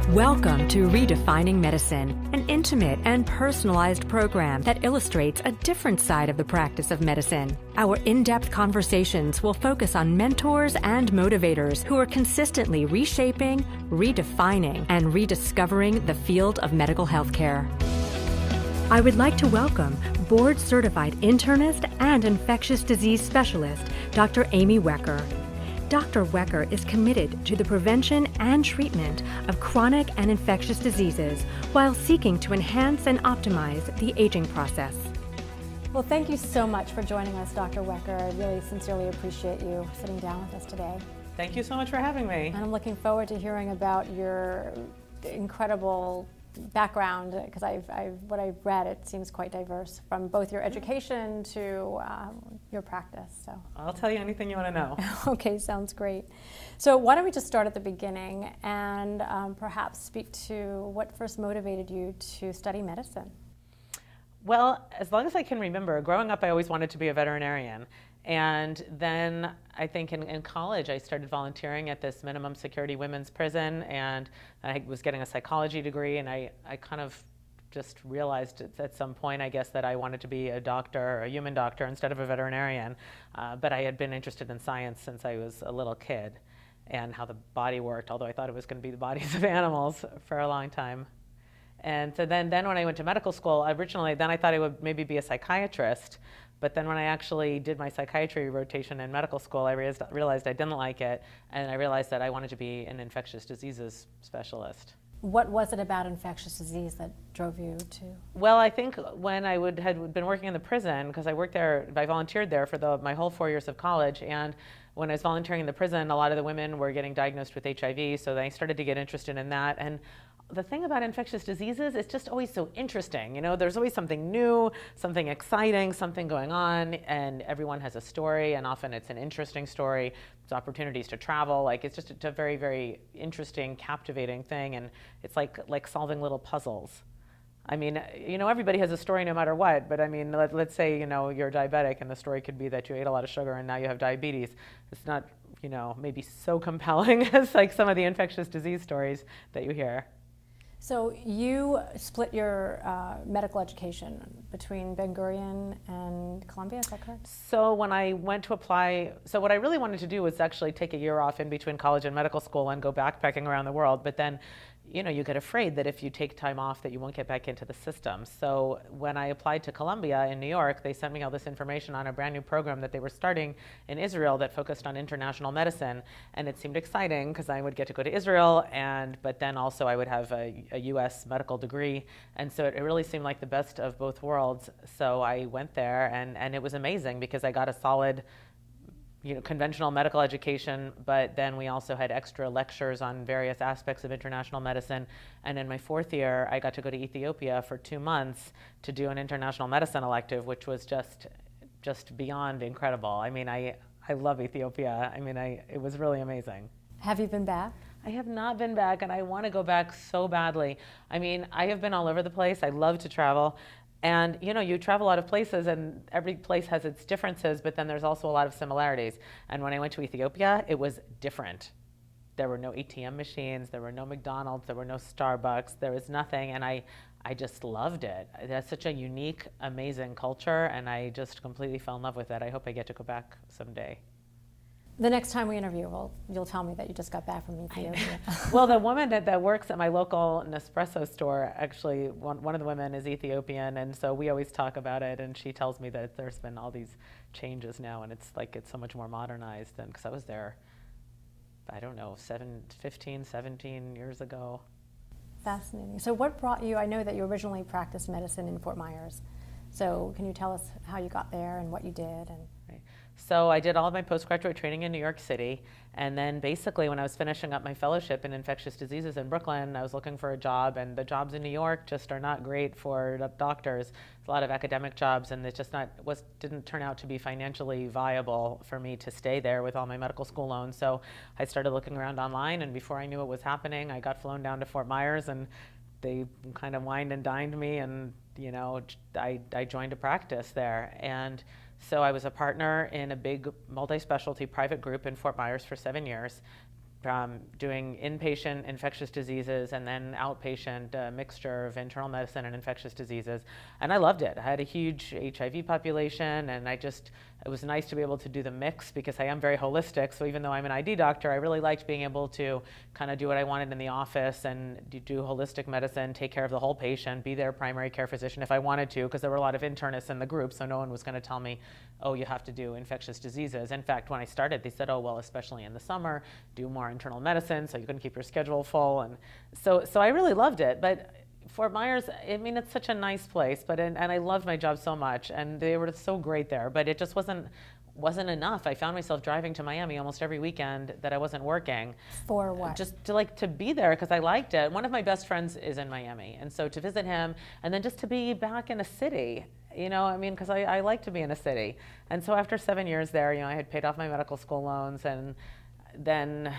Welcome to Redefining Medicine, an intimate and personalized program that illustrates a different side of the practice of medicine. Our in-depth conversations will focus on mentors and motivators who are consistently reshaping, redefining, and rediscovering the field of medical healthcare. I would like to welcome board-certified internist and infectious disease specialist, Dr. Amy Wecker. Dr. Wecker is committed to the prevention and treatment of chronic and infectious diseases while seeking to enhance and optimize the aging process. Well, thank you so much for joining us, Dr. Wecker. I really sincerely appreciate you sitting down with us today. Thank you so much for having me. And I'm looking forward to hearing about your incredible background, because what I've read, it seems quite diverse, from both your education to your practice. So I'll tell you anything you want to know. Okay, sounds great. So why don't we just start at the beginning and perhaps speak to what first motivated you to study medicine? Well, as long as I can remember, growing up I always wanted to be a veterinarian. And then I think in college I started volunteering at this minimum security women's prison, and I was getting a psychology degree, and I kind of just realized at some point, I guess, that I wanted to be a doctor, or a human doctor, instead of a veterinarian. But I had been interested in science since I was a little kid and how the body worked, although I thought it was going to be the bodies of animals for a long time. And so then when I went to medical school, originally then I thought I would maybe be a psychiatrist. But then when I actually did my psychiatry rotation in medical school, I realized I didn't like it, and I realized that I wanted to be an infectious diseases specialist. What was it about infectious disease that drove you to? Well, I think when I had been working in the prison, because I worked there, I volunteered there for my whole 4 years of college, and when I was volunteering in the prison, a lot of the women were getting diagnosed with HIV, so then I started to get interested in that. And the thing about infectious diseases, it's just always so interesting. You know, there's always something new, something exciting, something going on, and everyone has a story, and often it's an interesting story. It's opportunities to travel. Like, it's just a very, very interesting, captivating thing, and it's like solving little puzzles. I mean, you know, everybody has a story no matter what, but I mean, let's say, you know, you're diabetic, and the story could be that you ate a lot of sugar and now you have diabetes. It's not, you know, maybe so compelling as like some of the infectious disease stories that you hear. So you split your medical education between Ben Gurion and Columbia, is that correct? So when I went to apply, so what I really wanted to do was actually take a year off in between college and medical school and go backpacking around the world. But then, you know, you get afraid that if you take time off that you won't get back into the system. So when I applied to Columbia in New York, they sent me all this information on a brand new program that they were starting in Israel that focused on international medicine. And it seemed exciting because I would get to go to Israel, but then also I would have a US medical degree. And so it really seemed like the best of both worlds. So I went there, and it was amazing because I got a solid, you know, conventional medical education, but then we also had extra lectures on various aspects of international medicine. And in my fourth year, I got to go to Ethiopia for 2 months to do an international medicine elective, which was just beyond incredible. I mean, I love Ethiopia. I mean, it was really amazing. Have you been back? I have not been back, and I want to go back so badly. I mean, I have been all over the place. I love to travel. And, you know, you travel a lot of places, and every place has its differences, but then there's also a lot of similarities. And when I went to Ethiopia, it was different. There were no ATM machines, there were no McDonald's, there were no Starbucks, there was nothing, and I just loved it. That's such a unique, amazing culture, and I just completely fell in love with it. I hope I get to go back someday. The next time we interview, you'll tell me that you just got back from Ethiopia. Well, the woman that works at my local Nespresso store, actually, one of the women is Ethiopian, and so we always talk about it, and she tells me that there's been all these changes now, and it's so much more modernized than, because I was there, I don't know, 15, 17 years ago. Fascinating. So what brought you, I know that you originally practiced medicine in Fort Myers, so can you tell us how you got there and what you did? Right. So I did all of my postgraduate training in New York City, and then basically when I was finishing up my fellowship in infectious diseases in Brooklyn, I was looking for a job, and the jobs in New York just are not great for doctors. There's a lot of academic jobs, and it just didn't turn out to be financially viable for me to stay there with all my medical school loans. So I started looking around online, and before I knew what was happening, I got flown down to Fort Myers, and they kind of wined and dined me, and you know, I joined a practice there. And so I was a partner in a big multi-specialty private group in Fort Myers for 7 years, doing inpatient infectious diseases and then outpatient mixture of internal medicine and infectious diseases. And I loved it. I had a huge HIV population, and it was nice to be able to do the mix because I am very holistic. So even though I'm an ID doctor, I really liked being able to kind of do what I wanted in the office and do holistic medicine, take care of the whole patient, be their primary care physician if I wanted to, because there were a lot of internists in the group, so no one was going to tell me, oh, you have to do infectious diseases. In fact, when I started, they said, oh, well, especially in the summer, do more internal medicine so you can keep your schedule full. And so I really loved it. But Fort Myers, I mean, it's such a nice place, and I loved my job so much, and they were so great there, but it just wasn't enough. I found myself driving to Miami almost every weekend that I wasn't working. For what? Just to be there because I liked it. One of my best friends is in Miami, and so to visit him, and then just to be back in a city, because I like to be in a city. And so after 7 years there, I had paid off my medical school loans, and then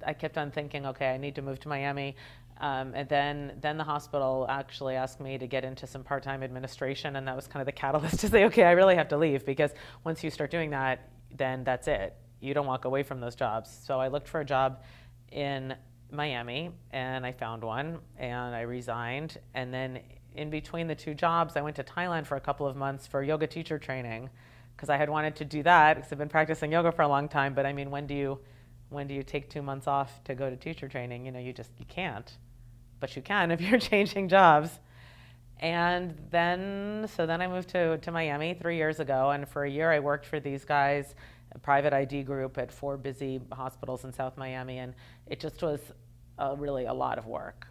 I kept on thinking, okay, I need to move to Miami. And then the hospital actually asked me to get into some part-time administration, and that was kind of the catalyst to say, okay, I really have to leave, because once you start doing that, then that's it. You don't walk away from those jobs. So I looked for a job in Miami, and I found one, and I resigned. And then in between the two jobs, I went to Thailand for a couple of months for yoga teacher training, because I had wanted to do that, because I've been practicing yoga for a long time. But I mean, when do you take 2 months off to go to teacher training? You can't. But you can if you're changing jobs. And then I moved to Miami 3 years ago, and for a year I worked for these guys, a private ID group at 4 busy hospitals in South Miami, and it just was really a lot of work,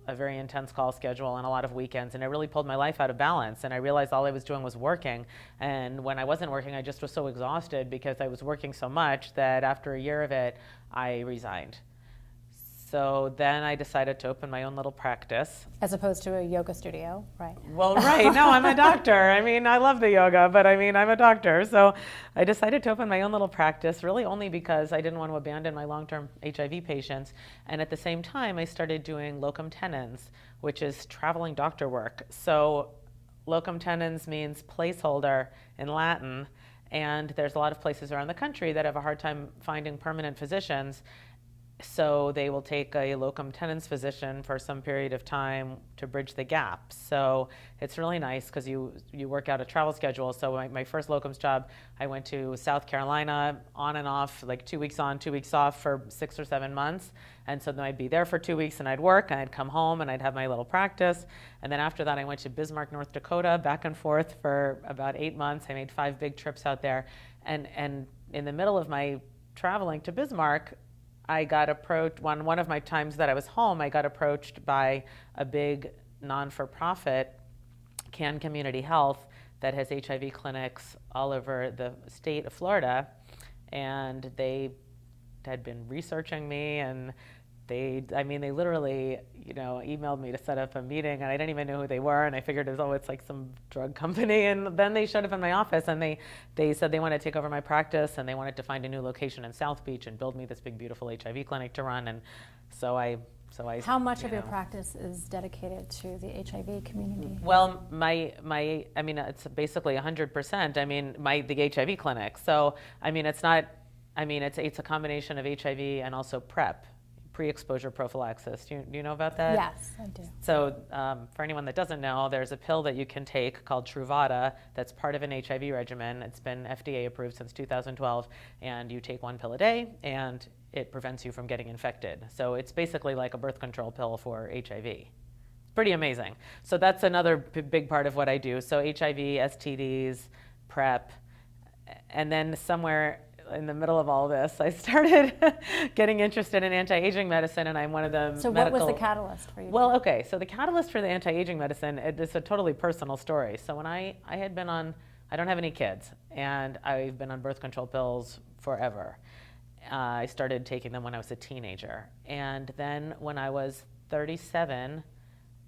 a very intense call schedule and a lot of weekends, and it really pulled my life out of balance, and I realized all I was doing was working. And when I wasn't working, I just was so exhausted because I was working so much that after a year of it, I resigned. So then I decided to open my own little practice. As opposed to a yoga studio, right? Well, right. No, I'm a doctor. I mean, I love the yoga, but I mean, I'm a doctor. So I decided to open my own little practice, really only because I didn't want to abandon my long-term HIV patients. And at the same time, I started doing locum tenens, which is traveling doctor work. So locum tenens means placeholder in Latin. And there's a lot of places around the country that have a hard time finding permanent physicians. So they will take a locum tenens physician for some period of time to bridge the gap. So it's really nice because you work out a travel schedule. So my first locums job, I went to South Carolina on and off, like 2 weeks on, 2 weeks off for 6 or 7 months. And so then I'd be there for 2 weeks and I'd work and I'd come home and I'd have my little practice. And then after that, I went to Bismarck, North Dakota, back and forth for about 8 months. I made 5 big trips out there. And in the middle of my traveling to Bismarck, I got approached, one of my times that I was home, I got approached by a big non-for-profit, CAN Community Health, that has HIV clinics all over the state of Florida. And they had been researching me, and they literally, emailed me to set up a meeting, and I didn't even know who they were, and I figured it's like some drug company. And then they showed up in my office, and they said they wanted to take over my practice, and they wanted to find a new location in South Beach and build me this big, beautiful HIV clinic to run. And so I. How much of your practice is dedicated to the HIV community? Well, it's basically 100%. The HIV clinic. So, it's not. It's a combination of HIV and also PrEP. Pre-exposure prophylaxis. Do you know about that? Yes, I do. So for anyone that doesn't know, there's a pill that you can take called Truvada that's part of an HIV regimen. It's been FDA approved since 2012, and you take 1 pill a day, and it prevents you from getting infected. So it's basically like a birth control pill for HIV. It's pretty amazing. So that's another big part of what I do. So HIV, STDs, PrEP, and then somewhere in the middle of all this, I started getting interested in anti-aging medicine, and I'm one of the what was the catalyst for you? Well, okay, so the catalyst for the anti-aging medicine, it's a totally personal story. So when I had been on, I don't have any kids, and I've been on birth control pills forever. I started taking them when I was a teenager. And then when I was 37,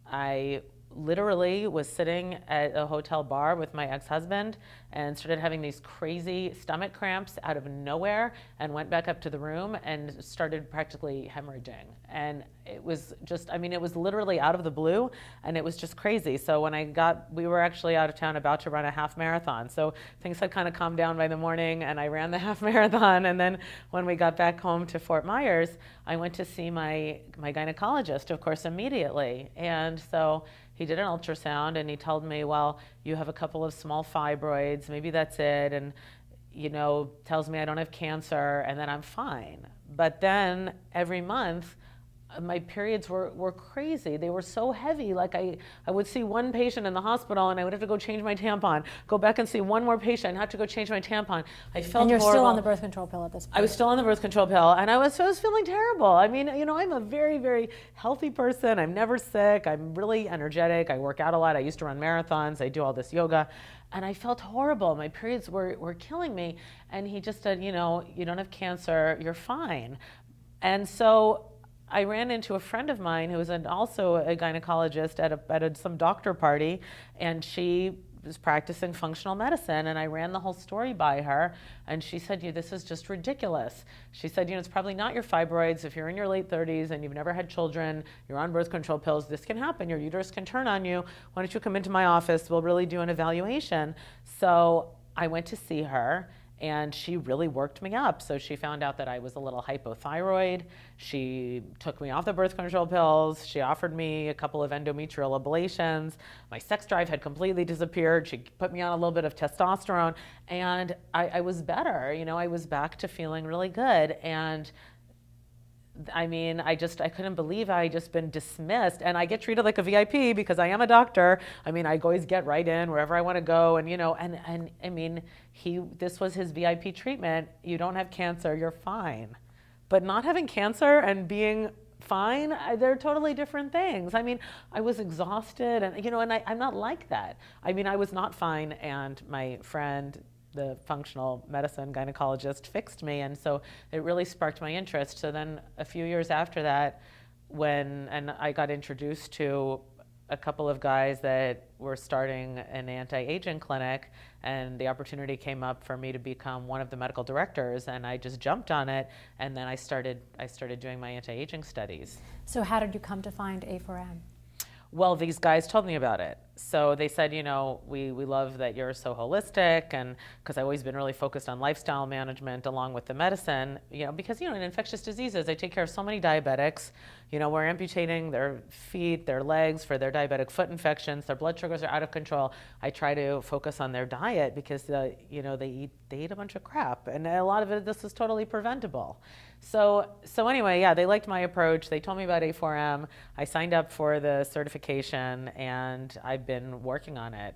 I literally was sitting at a hotel bar with my ex-husband and started having these crazy stomach cramps out of nowhere, and went back up to the room and started practically hemorrhaging. And it was just, I mean, it was literally out of the blue, and it was just crazy. So when we were actually out of town about to run a half marathon. So things had kind of calmed down by the morning, and I ran the half marathon. And then when we got back home to Fort Myers, I went to see my gynecologist, of course, immediately. And so he did an ultrasound, and he told me, well, you have a couple of small fibroids, maybe that's it, and tells me I don't have cancer, and then I'm fine. But then every month, my periods were crazy. They were so heavy. Like I would see one patient in the hospital, and I would have to go change my tampon, go back and see one more patient, and have to go change my tampon. I felt And you're horrible. still on the birth control pill at this point. I was still on the birth control pill, and I was feeling terrible. I mean, I'm a very, very healthy person. I'm never sick. I'm really energetic. I work out a lot. I used to run marathons. I do all this yoga. And I felt horrible. My periods were killing me. And he just said, you don't have cancer. You're fine. And so I ran into a friend of mine who was also a gynecologist at some doctor party, and she was practicing functional medicine, and I ran the whole story by her, and she said, this is just ridiculous. She said, it's probably not your fibroids. If you're in your late 30s and you've never had children, you're on birth control pills, this can happen. Your uterus can turn on you. Why don't you come into my office? We'll really do an evaluation. So I went to see her, and she really worked me up. So she found out that I was a little hypothyroid. She took me off the birth control pills. She offered me a couple of endometrial ablations. My sex drive had completely disappeared. She put me on a little bit of testosterone, and I was better. I was back to feeling really good. And I mean, I couldn't believe I just been dismissed, and I get treated like a VIP because I am a doctor. I mean, I always get right in wherever I want to go, and and I mean, this was his VIP treatment. You don't have cancer, you're fine. But not having cancer and being fine, they're totally different things. I mean, I was exhausted, and I'm not like that. I mean, I was not fine, and my friend, the functional medicine gynecologist, fixed me, and so it really sparked my interest. So then a few years after that, and I got introduced to a couple of guys that were starting an anti-aging clinic, and the opportunity came up for me to become one of the medical directors, and I just jumped on it, and then I started doing my anti-aging studies. So how did you come to find A4M? Well, these guys told me about it. So they said, we love that you're so holistic, and because I've always been really focused on lifestyle management along with the medicine, because, in infectious diseases, I take care of so many diabetics. We're amputating their feet, their legs for their diabetic foot infections. Their blood sugars are out of control. I try to focus on their diet because, they eat a bunch of crap, and a lot of this is totally preventable. So anyway, yeah, they liked my approach. They told me about A4M. I signed up for the certification, and I've been working on it.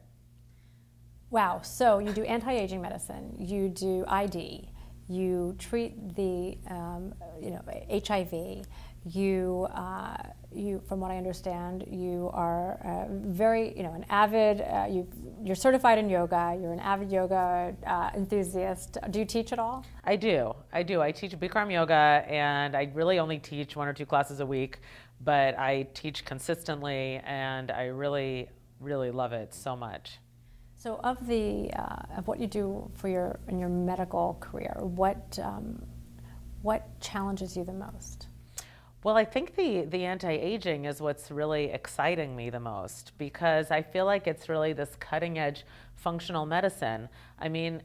Wow. So you do anti-aging medicine. You do ID. You treat the HIV. You, from what I understand, you are very, an avid. You're certified in yoga. You're an avid yoga enthusiast. Do you teach at all? I do. I teach Bikram yoga, and I really only teach 1 or 2 classes a week, but I teach consistently, and I really, really love it so much. So, of what you do in your medical career, what challenges you the most? Well, I think the anti-aging is what's really exciting me the most, because I feel like it's really this cutting-edge functional medicine. I mean,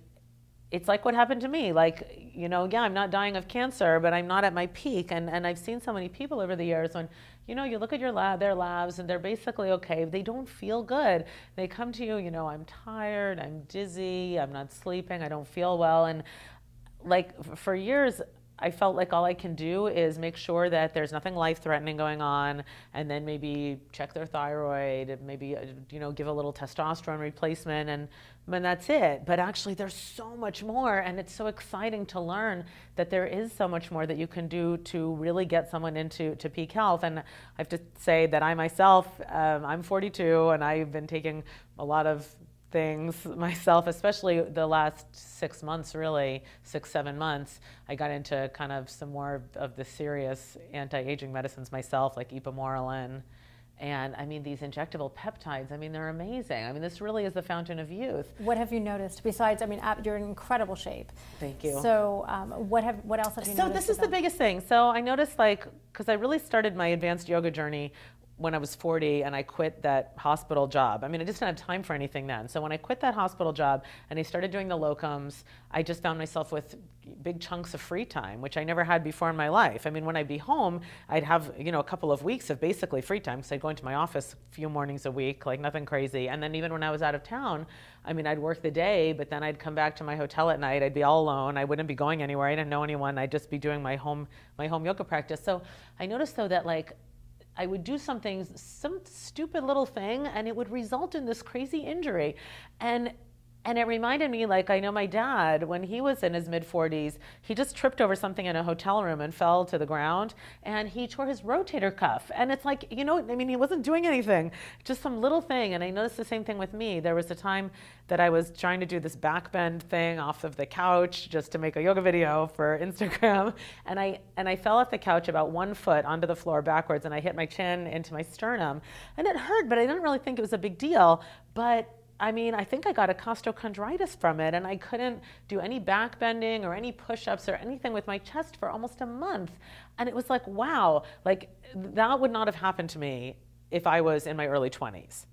it's like what happened to me. Like, I'm not dying of cancer, but I'm not at my peak. And I've seen so many people over the years when, you look at their labs, and they're basically okay. They don't feel good. They come to you, I'm tired, I'm dizzy, I'm not sleeping, I don't feel well. And like for years, I felt like all I can do is make sure that there's nothing life-threatening going on, and then maybe check their thyroid, maybe give a little testosterone replacement, and that's it. But actually, there's so much more, and it's so exciting to learn that there is so much more that you can do to really get someone into peak health. And I have to say that I myself, I'm 42, and I've been taking a lot of things myself, especially the last 6 months, really 6-7 months. I got into kind of some more of the serious anti-aging medicines myself, like ipamorelin And I mean, these injectable peptides, I mean, they're amazing. I mean, this really is the fountain of youth. What have you noticed besides, I mean, you're in incredible shape. Thank you. So what else have you noticed? So this is the biggest thing. So I noticed, like, because I really started my advanced yoga journey when I was 40 and I quit that hospital job. I mean, I just didn't have time for anything then. So when I quit that hospital job and I started doing the locums, I just found myself with big chunks of free time, which I never had before in my life. I mean, when I'd be home, I'd have, a couple of weeks of basically free time because I'd go into my office a few mornings a week, like nothing crazy. And then even when I was out of town, I mean, I'd work the day, but then I'd come back to my hotel at night. I'd be all alone. I wouldn't be going anywhere. I didn't know anyone. I'd just be doing my home yoga practice. So I noticed though that like, I would do some stupid little thing, and it would result in this crazy injury. And it reminded me, like, I know my dad, when he was in his mid-40s, he just tripped over something in a hotel room and fell to the ground, and he tore his rotator cuff. And it's like, I mean, he wasn't doing anything, just some little thing. And I noticed the same thing with me. There was a time that I was trying to do this back bend thing off of the couch just to make a yoga video for Instagram. And I fell off the couch about 1 foot onto the floor backwards, and I hit my chin into my sternum. And it hurt, but I didn't really think it was a big deal. But I mean, I think I got a costochondritis from it, and I couldn't do any back bending or any push-ups or anything with my chest for almost a month. And it was like, wow, like that would not have happened to me if I was in my early 20s.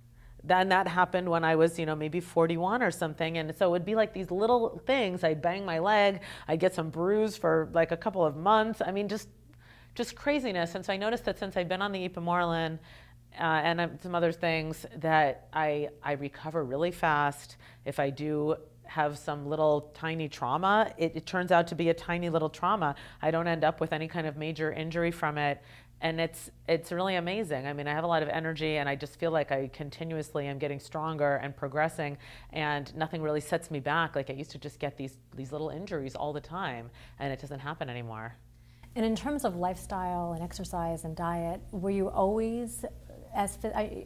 Then that happened when I was, maybe 41 or something. And so it would be like these little things. I'd bang my leg, I'd get some bruise for like a couple of months. I mean, just craziness. And so I noticed that since I've been on the ipamorelin, and some other things, that I recover really fast. If I do have some little tiny trauma, it turns out to be a tiny little trauma. I don't end up with any kind of major injury from it. And it's really amazing. I mean, I have a lot of energy, and I just feel like I continuously am getting stronger and progressing, and nothing really sets me back. Like I used to just get these little injuries all the time, and it doesn't happen anymore. And in terms of lifestyle and exercise and diet, were you always I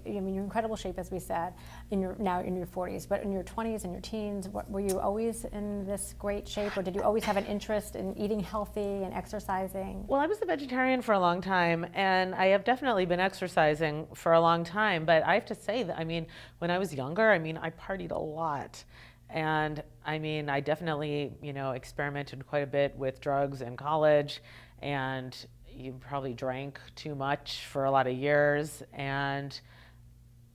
mean, you're in incredible shape, as we said, now in your 40s, but in your 20s and your teens, were you always in this great shape, or did you always have an interest in eating healthy and exercising? Well, I was a vegetarian for a long time, and I have definitely been exercising for a long time, but I have to say that, I mean, when I was younger, I mean, I partied a lot. And I mean, I definitely, experimented quite a bit with drugs in college, and you probably drank too much for a lot of years. And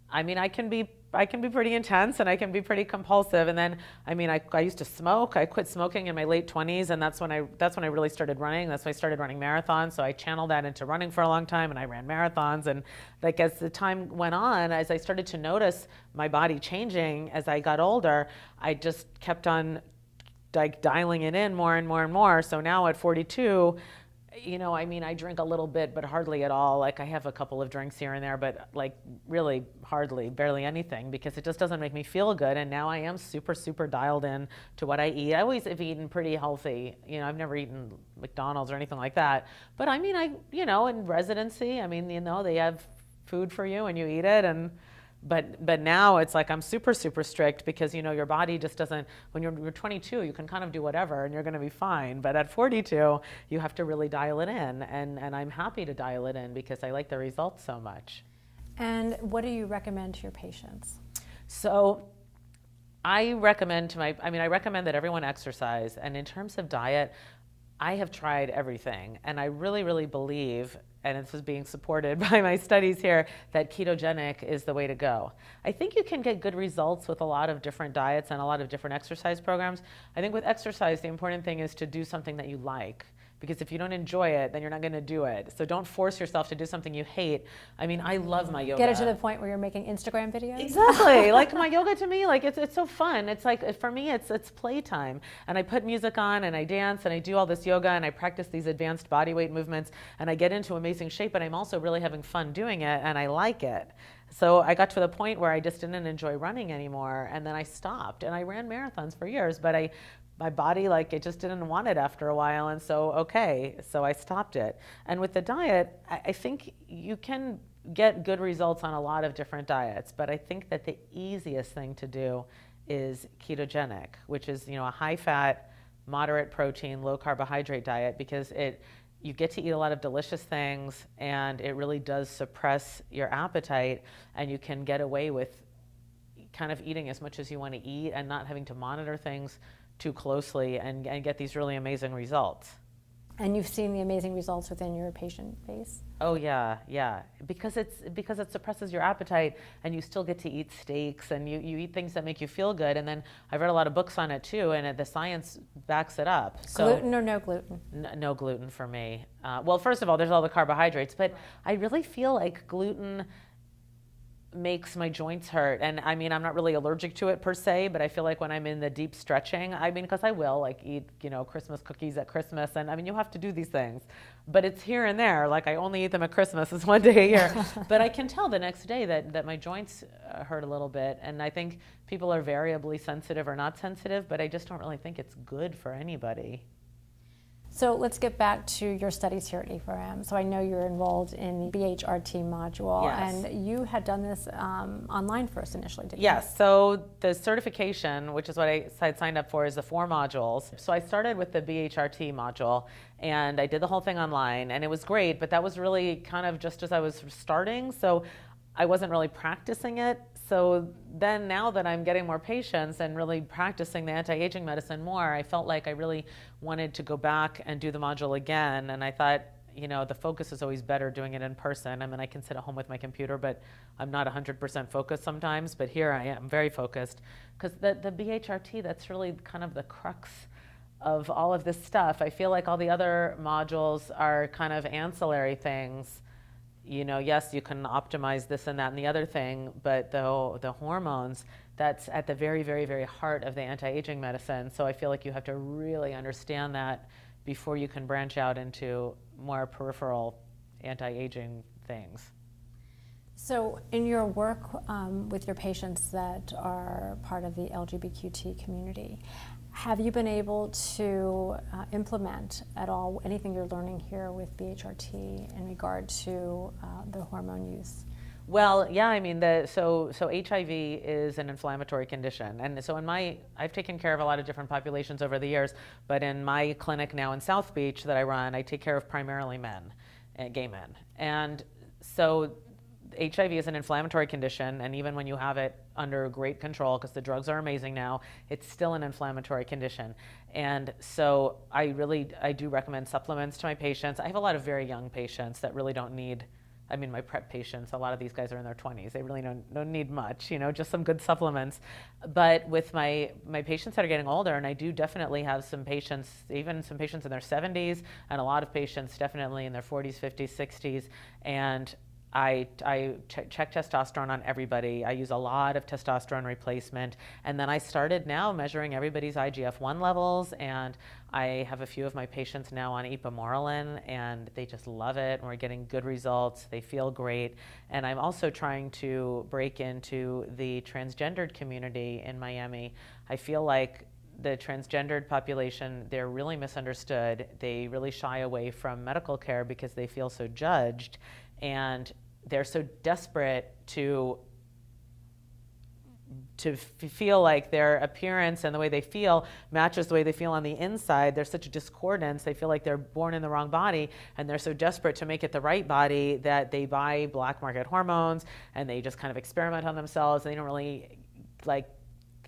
I mean, I can be pretty intense, and I can be pretty compulsive. And then, I mean, I used to smoke. I quit smoking in my late 20s, and that's when I really started running. That's when I started running marathons. So I channeled that into running for a long time, and I ran marathons. And like as the time went on, as I started to notice my body changing as I got older, I just kept on like dialing it in more and more and more. So now at 42, I mean, I drink a little bit, but hardly at all. Like I have a couple of drinks here and there, but like really hardly, barely anything, because it just doesn't make me feel good. And now I am super, super dialed in to what I eat. I always have eaten pretty healthy. I've never eaten McDonald's or anything like that. But I mean, in residency, I mean, they have food for you and you eat it. But now it's like I'm super, super strict, because your body just doesn't, when you're 22, you can kind of do whatever and you're going to be fine. But at 42, you have to really dial it in, and I'm happy to dial it in because I like the results so much. And what do you recommend to your patients? So I recommend that everyone exercise. And in terms of diet, I have tried everything, and I really, really believe, and this is being supported by my studies here, that ketogenic is the way to go. I think you can get good results with a lot of different diets and a lot of different exercise programs. I think with exercise, the important thing is to do something that you like. Because if you don't enjoy it, then you're not going to do it. So don't force yourself to do something you hate. I mean, I love my yoga. Get it to the point where you're making Instagram videos? Exactly. Like my yoga, to me, like it's so fun. It's like, for me, it's playtime. And I put music on, and I dance, and I do all this yoga, and I practice these advanced body weight movements, and I get into amazing shape, but I'm also really having fun doing it, and I like it. So I got to the point where I just didn't enjoy running anymore, and then I stopped. And I ran marathons for years, but my body, like, it just didn't want it after a while, and so I stopped it. And with the diet, I think you can get good results on a lot of different diets, but I think that the easiest thing to do is ketogenic, which is, a high-fat, moderate protein, low carbohydrate diet, because you get to eat a lot of delicious things, and it really does suppress your appetite, and you can get away with kind of eating as much as you want to eat and not having to monitor things too closely, and get these really amazing results. And you've seen the amazing results within your patient base? Oh yeah, because it suppresses your appetite, and you still get to eat steaks, and you eat things that make you feel good. And then I've read a lot of books on it too, and the science backs it up. So, gluten or no gluten? No gluten for me. Well, first of all, there's all the carbohydrates, but I really feel like gluten makes my joints hurt. And I mean, I'm not really allergic to it per se, but I feel like when I'm in the deep stretching, I mean, because I will like eat, Christmas cookies at Christmas, and I mean, you have to do these things, but it's here and there. Like I only eat them at Christmas, it's one day a year. But I can tell the next day that my joints hurt a little bit. And I think people are variably sensitive or not sensitive, but I just don't really think it's good for anybody. So let's get back to your studies here at E4M. So I know you're enrolled in the BHRT module, yes. And you had done this online first initially, didn't you? Yes, so the certification, which is what I had signed up for, is the 4 modules. So I started with the BHRT module, and I did the whole thing online, and it was great, but that was really kind of just as I was starting, so I wasn't really practicing it. So then now that I'm getting more patients and really practicing the anti-aging medicine more, I felt like I really wanted to go back and do the module again. And I thought, the focus is always better doing it in person. I mean, I can sit at home with my computer, but I'm not 100% focused sometimes. But here I am very focused, because the BHRT, that's really kind of the crux of all of this stuff. I feel like all the other modules are kind of ancillary things. Yes, you can optimize this and that and the other thing, but the hormones, that's at the very, very, very heart of the anti-aging medicine. So I feel like you have to really understand that before you can branch out into more peripheral anti-aging things. So in your work with your patients that are part of the LGBTQ community, have you been able to implement at all anything you're learning here with BHRT in regard to the hormone use? Well, yeah, I mean, so HIV is an inflammatory condition. And so I've taken care of a lot of different populations over the years, but in my clinic now in South Beach that I run, I take care of primarily men, gay men. And so HIV is an inflammatory condition, and even when you have it under great control, because the drugs are amazing now, it's still an inflammatory condition. And so I do recommend supplements to my patients. I have a lot of very young patients that really don't need, my PrEP patients, a lot of these guys are in their 20s. They really don't need much, just some good supplements. But with my patients that are getting older, and I do definitely have some patients, even some patients in their 70s, and a lot of patients definitely in their 40s, 50s, 60s, and I check testosterone on everybody. I use a lot of testosterone replacement. And then I started now measuring everybody's IGF-1 levels. And I have a few of my patients now on ipamorelin, and they just love it. And we're getting good results. They feel great. And I'm also trying to break into the transgendered community in Miami. I feel like the transgendered population, they're really misunderstood. They really shy away from medical care because they feel so judged. And they're so desperate to feel like their appearance and the way they feel matches the way they feel on the inside. There's such a discordance. They feel like they're born in the wrong body, and they're so desperate to make it the right body that they buy black market hormones, and they just kind of experiment on themselves. They don't really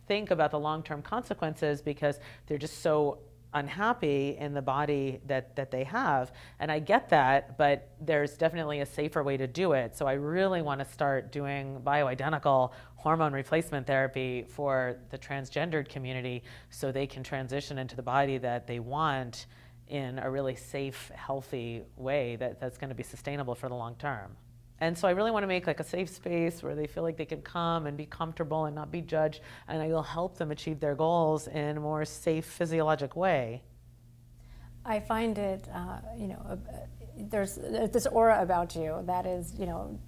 think about the long-term consequences because they're just so unhappy in the body that they have. And I get that, but there's definitely a safer way to do it. So I really want to start doing bioidentical hormone replacement therapy for the transgendered community so they can transition into the body that they want in a really safe, healthy way that's going to be sustainable for the long term. And so I really want to make a safe space where they feel like they can come and be comfortable and not be judged, and I will help them achieve their goals in a more safe, physiologic way. I find it, there's this aura about you that is,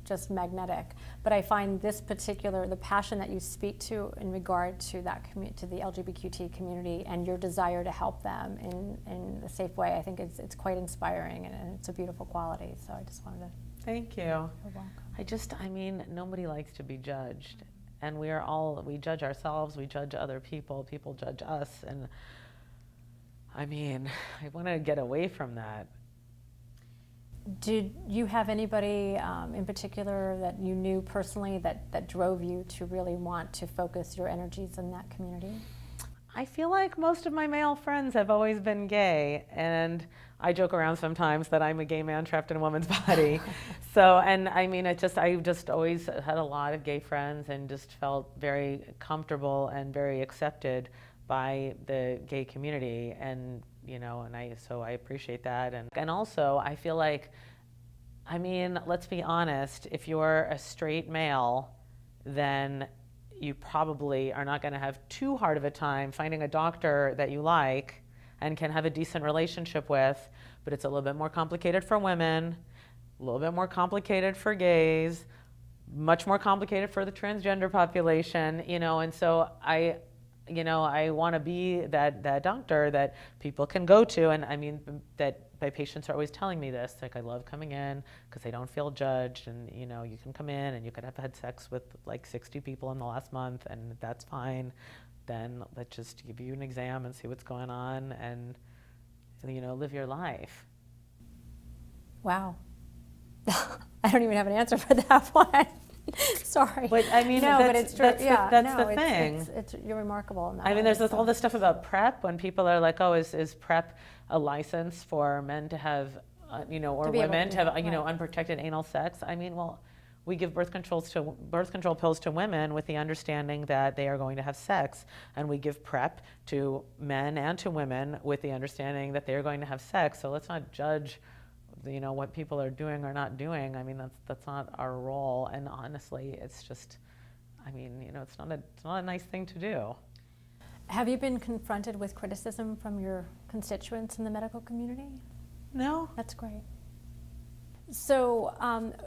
just magnetic. But I find this the passion that you speak to in regard to that to the LGBTQ community and your desire to help them in a safe way, I think it's quite inspiring, and it's a beautiful quality. So I just wanted to. Thank you. You're welcome. Nobody likes to be judged. And we judge ourselves, we judge other people judge us. And I want to get away from that. Did you have anybody in particular that you knew personally that drove you to really want to focus your energies in that community? I feel like most of my male friends have always been gay, and I joke around sometimes that I'm a gay man trapped in a woman's body. So, and I mean, I just always had a lot of gay friends and just felt very comfortable and very accepted by the gay community, and so I appreciate that, and also I feel like, I mean, let's be honest, if you're a straight male, then you probably are not going to have too hard of a time finding a doctor that you like and can have a decent relationship with, but it's a little bit more complicated for women, a little bit more complicated for gays, much more complicated for the transgender population, and so I want to be that doctor that people can go to, and I mean that my patients are always telling me this, like, I love coming in because they don't feel judged, and you can come in and you could have had sex with like 60 people in the last month, and that's fine. Then let's just give you an exam and see what's going on, and live your life. Wow. I don't even have an answer for that one. Sorry. But I mean, no, but it's true. That's the thing. You're remarkable in that I mean, way, there's all this stuff about PrEP when people are like, oh, is PrEP a license for men to have, or women to have, unprotected anal sex? I mean, well, we give birth control pills to women with the understanding that they are going to have sex, and we give PrEP to men and to women with the understanding that they are going to have sex. So let's not judge what people are doing or not doing. I mean, that's not our role. And honestly, it's just, I mean, it's not a nice thing to do. Have you been confronted with criticism from your constituents in the medical community? No. That's great. So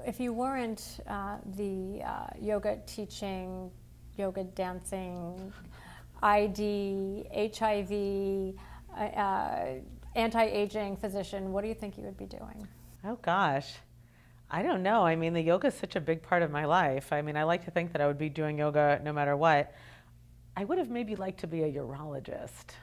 if you weren't the yoga teaching, yoga dancing, ID, HIV, anti-aging physician, what do you think you would be doing? Oh gosh, I don't know. I mean, the yoga is such a big part of my life. I mean, I like to think that I would be doing yoga no matter what. I would have maybe liked to be a urologist.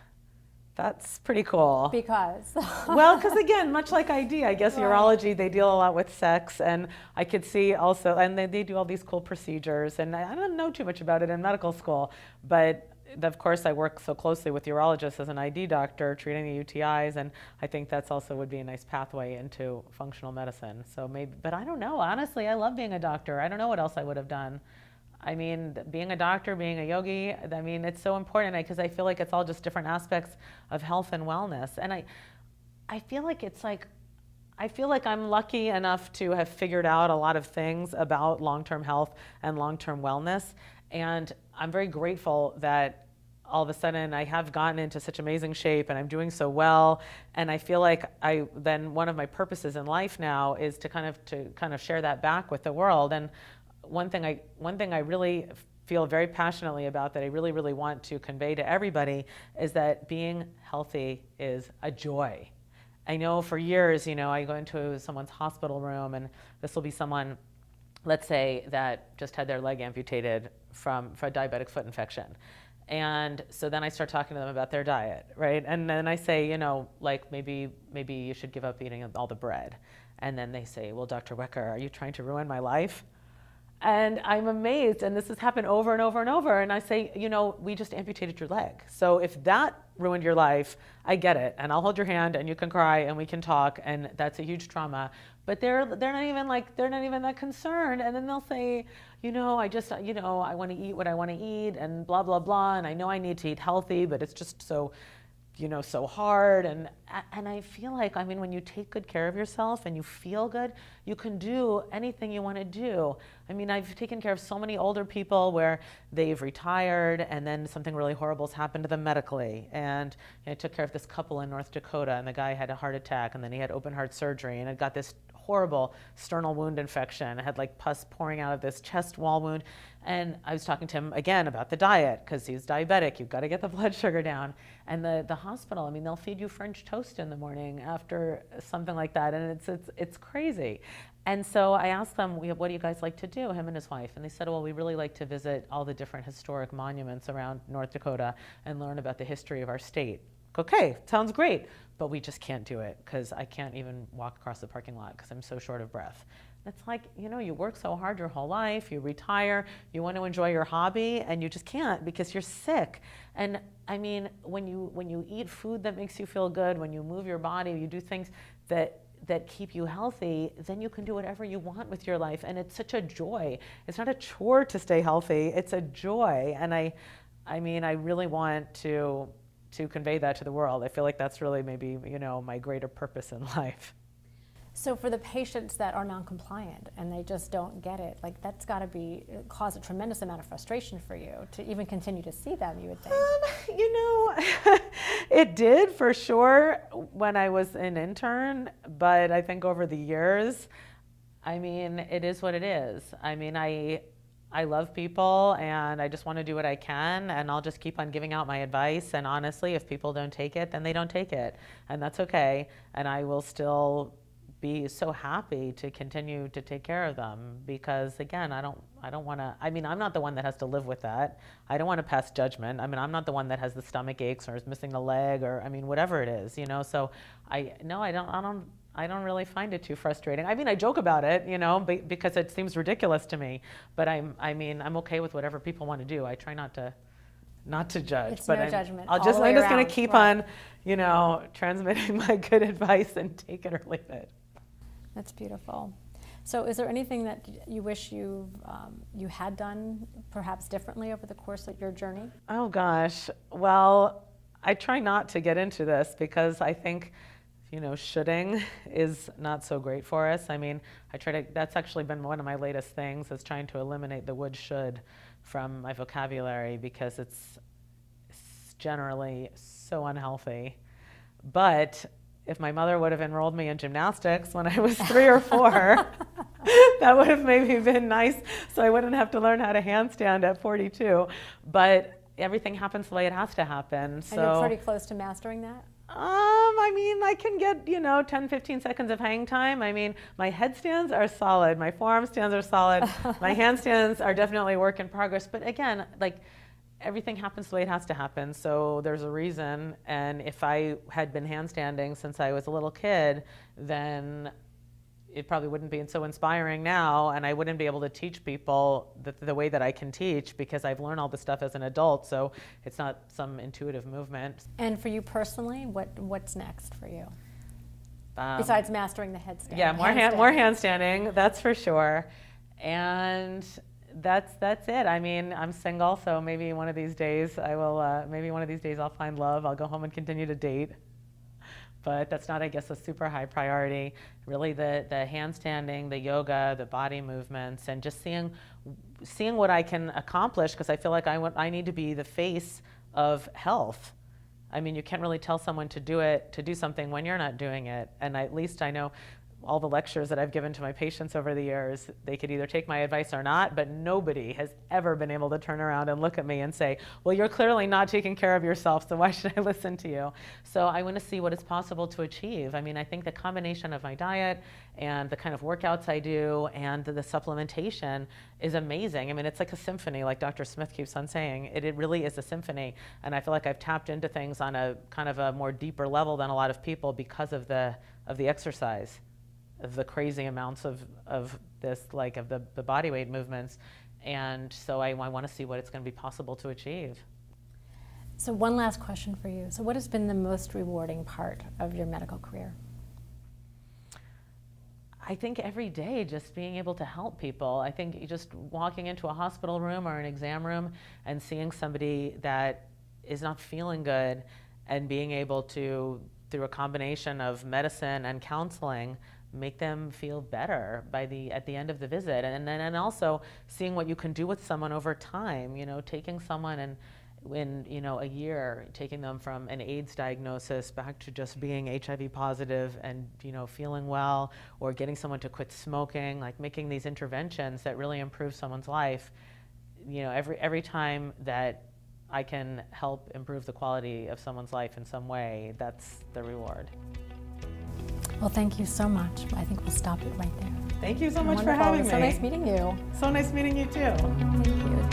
That's pretty cool. Because? Well, because again, much like ID, I guess, right. Urology, they deal a lot with sex, and I could see also, and they do all these cool procedures, and I don't know too much about it in medical school, but of course, I work so closely with urologists as an ID doctor treating the UTIs, and I think that's also would be a nice pathway into functional medicine. So maybe, but I don't know. Honestly, I love being a doctor. I don't know what else I would have done. I mean, being a doctor, being a yogi, I mean, it's so important because I feel like it's all just different aspects of health and wellness. And I feel like it's like, I feel like I'm lucky enough to have figured out a lot of things about long-term health and long-term wellness. And I'm very grateful that all of a sudden I have gotten into such amazing shape and I'm doing so well. And I feel like then one of my purposes in life now is to kind of share that back with the world. And one thing I really feel very passionately about that I really, really want to convey to everybody is that being healthy is a joy. I know for years, I go into someone's hospital room, and this will be someone, let's say, that just had their leg amputated for a diabetic foot infection. And so then I start talking to them about their diet, right? And then I say, like maybe you should give up eating all the bread. And then they say, well, Dr. Wecker, are you trying to ruin my life? And I'm amazed, and this has happened over and over and over. And I say, we just amputated your leg. So if that ruined your life, I get it. And I'll hold your hand, and you can cry, and we can talk, and that's a huge trauma. But they're not even that concerned. And then they'll say, I want to eat what I want to eat, and blah, blah, blah. And I know I need to eat healthy, but it's just so hard. And I feel like, I mean, when you take good care of yourself and you feel good, you can do anything you want to do. I mean, I've taken care of so many older people where they've retired and then something really horrible's happened to them medically. And I took care of this couple in North Dakota, and the guy had a heart attack, and then he had open heart surgery, and had got this horrible sternal wound infection. It had like pus pouring out of this chest wall wound. And I was talking to him again about the diet, because he's diabetic. You've got to get the blood sugar down. And the hospital, I mean, they'll feed you French toast in the morning after something like that. And it's crazy. And so I asked them, what do you guys like to do, him and his wife? And they said, well, we really like to visit all the different historic monuments around North Dakota and learn about the history of our state. okay, sounds great, but we just can't do it because I can't even walk across the parking lot because I'm so short of breath. It's like, you work so hard your whole life, you retire, you want to enjoy your hobby, and you just can't because you're sick. And I mean, when you eat food that makes you feel good, when you move your body, you do things that keep you healthy, then you can do whatever you want with your life. And it's such a joy. It's not a chore to stay healthy, it's a joy. And I really want to convey that to the world. I feel like that's really maybe, my greater purpose in life. So for the patients that are non-compliant and they just don't get it, like that's got to cause a tremendous amount of frustration for you to even continue to see them, you would think. It did for sure when I was an intern, but I think over the years, it is what it is. I love people and I just want to do what I can, and I'll just keep on giving out my advice. And honestly, if people don't take it, then they don't take it, and that's okay. And I will still be so happy to continue to take care of them because, again, I don't want to, I'm not the one that has to live with that. I don't want to pass judgment. I'm not the one that has the stomach aches or is missing a leg or, whatever it is, So I don't really find it too frustrating. I joke about it, because it seems ridiculous to me, but I'm okay with whatever people want to do. I try not to judge. It's but no judgment. I'm just going to keep on, transmitting my good advice and take it or leave it. That's beautiful. So is there anything that you wish you had done perhaps differently over the course of your journey? Oh gosh. Well, I try not to get into this because I think, shoulding is not so great for us. That's actually been one of my latest things, is trying to eliminate the word should from my vocabulary because it's generally so unhealthy. But if my mother would have enrolled me in gymnastics when I was 3 or 4, that would have maybe been nice, so I wouldn't have to learn how to handstand at 42. But everything happens the way it has to happen. And you're pretty close to mastering that? I can get, 10, 15 seconds of hang time. My headstands are solid. My forearm stands are solid. My handstands are definitely a work in progress. But again, everything happens the way it has to happen, so there's a reason. And if I had been handstanding since I was a little kid, then it probably wouldn't be so inspiring now, and I wouldn't be able to teach people the way that I can teach because I've learned all this stuff as an adult, so it's not some intuitive movement. And for you personally, what's next for you? Besides mastering the headstand? Yeah, more handstanding, that's for sure. And that's it. I'm single, so maybe one of these days I'll find love. I'll go home and continue to date. But that's not, I guess, a super high priority. Really, the handstanding, the yoga, the body movements, and just seeing what I can accomplish, because I feel like I need to be the face of health. You can't really tell someone to do something when you're not doing it. And at least I know all the lectures that I've given to my patients over the years, they could either take my advice or not, but nobody has ever been able to turn around and look at me and say, well, you're clearly not taking care of yourself, so why should I listen to you? So I want to see what is possible to achieve. I think the combination of my diet and the kind of workouts I do and the supplementation is amazing. It's like a symphony, like Dr. Smith keeps on saying. It really is a symphony, and I feel like I've tapped into things on a kind of a more deeper level than a lot of people because of the exercise, of the crazy amounts of this, of the body weight movements. And so I want to see what it's going to be possible to achieve. So one last question for you. So what has been the most rewarding part of your medical career? I think every day just being able to help people. I think just walking into a hospital room or an exam room and seeing somebody that is not feeling good and being able to, through a combination of medicine and counseling, make them feel better at the end of the visit, and also seeing what you can do with someone over time. Taking someone and in a year, taking them from an AIDS diagnosis back to just being HIV positive and feeling well, or getting someone to quit smoking, making these interventions that really improve someone's life. Every time that I can help improve the quality of someone's life in some way, that's the reward. Well, thank you so much. I think we'll stop it right there. Thank you so much for having me. So nice meeting you. So nice meeting you too. Thank you.